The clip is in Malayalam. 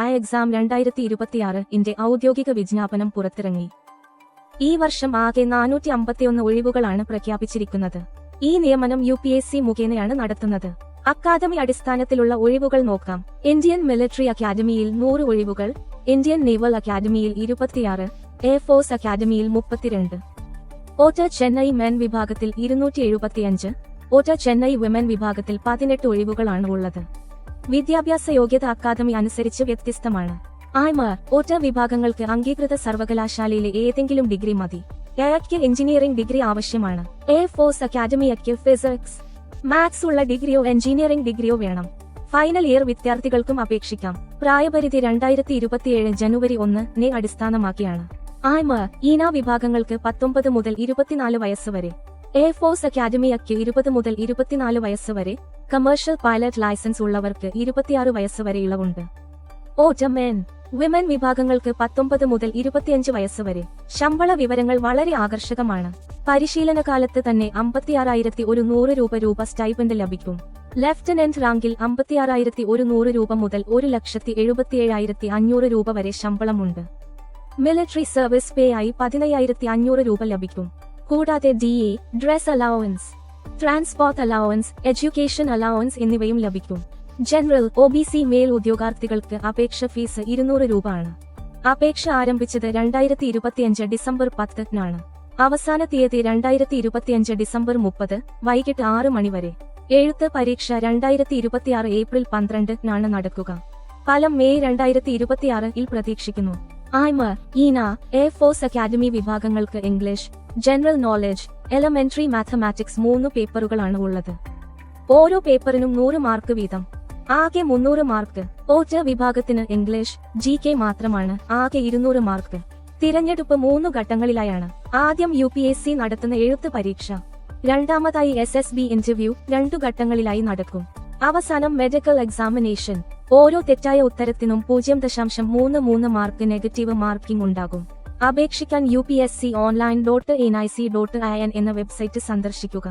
എക്സാം 2026 ഔദ്യോഗിക വിജ്ഞാപനം പുറത്തിറങ്ങി. ഈ വർഷം ആകെ 451 ഒഴിവുകളാണ് പ്രഖ്യാപിച്ചിരിക്കുന്നത്. ഈ നിയമനം UPSC മുഖേനയാണ് നടത്തുന്നത്. അക്കാദമി അടിസ്ഥാനത്തിലുള്ള ഒഴിവുകൾ നോക്കാം. ഇന്ത്യൻ മിലിറ്ററി അക്കാദമിയിൽ 100 ഒഴിവുകൾ, ഇന്ത്യൻ നേവൽ അക്കാദമിയിൽ 26, എയർഫോഴ്സ് അക്കാദമിയിൽ 32. ഓട്ട ചെന്നൈ മെൻ വിഭാഗത്തിൽ 275, ഓട്ട ചെന്നൈ വിമൻ വിഭാഗത്തിൽ 18 ഒഴിവുകളാണ് ഉള്ളത്. വിദ്യാഭ്യാസ യോഗ്യത അക്കാദമി അനുസരിച്ച് വ്യത്യസ്തമാണ്. ഓട്ട വിഭാഗങ്ങൾക്ക് അംഗീകൃത സർവകലാശാലയിലെ ഏതെങ്കിലും ഡിഗ്രി മതി. എയക്ക് എഞ്ചിനീയറിംഗ് ഡിഗ്രി ആവശ്യമാണ്. എയർഫോഴ്സ് അക്കാദമിക്ക് ഫിസിക്സ്, മാത്സ് ഉള്ള ഡിഗ്രിയോ എഞ്ചിനീയറിംഗ് ഡിഗ്രിയോ വേണം. ഫൈനൽ ഇയർ വിദ്യാർത്ഥികൾക്കും അപേക്ഷിക്കാം. പ്രായപരിധി 2027 ജനുവരി 1 അടിസ്ഥാനമാക്കിയാണ്. ഈന വിഭാഗങ്ങൾക്ക് 19 മുതൽ 24 വയസ്സ് വരെ. എയർഫോഴ്സ് അക്കാദമിക്ക് 20 മുതൽ 24 വയസ്സ് വരെ. കമേഴ്ഷ്യൽ പൈലറ്റ് ലൈസൻസ് ഉള്ളവർക്ക് 26 വയസ്സ് വരെ ഇളവുണ്ട്. ഓട്ട മെൻ വിമൻ വിഭാഗങ്ങൾക്ക് 19 മുതൽ 25 വയസ്സ് വരെ. ശമ്പള വിവരങ്ങൾ വളരെ ആകർഷകമാണ്. പരിശീലന കാലത്ത് തന്നെ 56,100 രൂപ സ്റ്റൈപ്പൻഡ് ലഭിക്കും. ലെഫ്റ്റനന്റ് റാങ്കിൽ 56,100 രൂപ മുതൽ 1,77,500 രൂപ വരെ ശമ്പളമുണ്ട്. മിലിറ്ററി സർവീസ് പേ ആയി 15,500 രൂപ ലഭിക്കും. കൂടാതെ DA, dress allowance, transport allowance, education allowance എന്നിവയും ലഭിക്കും. ജനറൽ OBC മേൽ ഉദ്യോഗാർത്ഥികൾക്ക് അപേക്ഷ ഫീസ് 200 രൂപ ആണ്. അപേക്ഷ ആരംഭിച്ചത് 2025 ഡിസംബർ 10 അവസാന തീയതി 2025 ഡിസംബർ 30 വൈകിട്ട് 6 മണി വരെ. എഴുത്ത് പരീക്ഷ 2026 ഏപ്രിൽ 12 നടക്കുക. ഫലം മെയ് 2026 പ്രതീക്ഷിക്കുന്നു. ഈന എയർഫോഴ്സ് അക്കാദമി വിഭാഗങ്ങൾക്ക് English, general knowledge, elementary mathematics 3 പേപ്പറുകളാണ് ഉള്ളത്. ഓരോ പേപ്പറിനും 100 മാർക്ക് വീതം. ആകെ 300 മാർക്ക്. ഓട്ട വിഭാഗത്തിന് ഇംഗ്ലീഷ്, GK മാത്രമാണ്. ആകെ 200 മാർക്ക്. തിരഞ്ഞെടുപ്പ് 3 ഘട്ടങ്ങളിലായാണ്. ആദ്യം UPSC നടത്തുന്ന എഴുത്ത് പരീക്ഷ, രണ്ടാമതായി SSB ഇന്റർവ്യൂ 2 ഘട്ടങ്ങളിലായി നടക്കും. അവസാനം മെഡിക്കൽ എക്സാമിനേഷൻ. ഓരോ തെറ്റായ ഉത്തരത്തിനും 0.33 മാർക്ക് നെഗറ്റീവ് മാർക്കിംഗ് ഉണ്ടാകും. അപേക്ഷിക്കാൻ UPSC online.nic.in എന്ന വെബ്സൈറ്റ് സന്ദർശിക്കുക.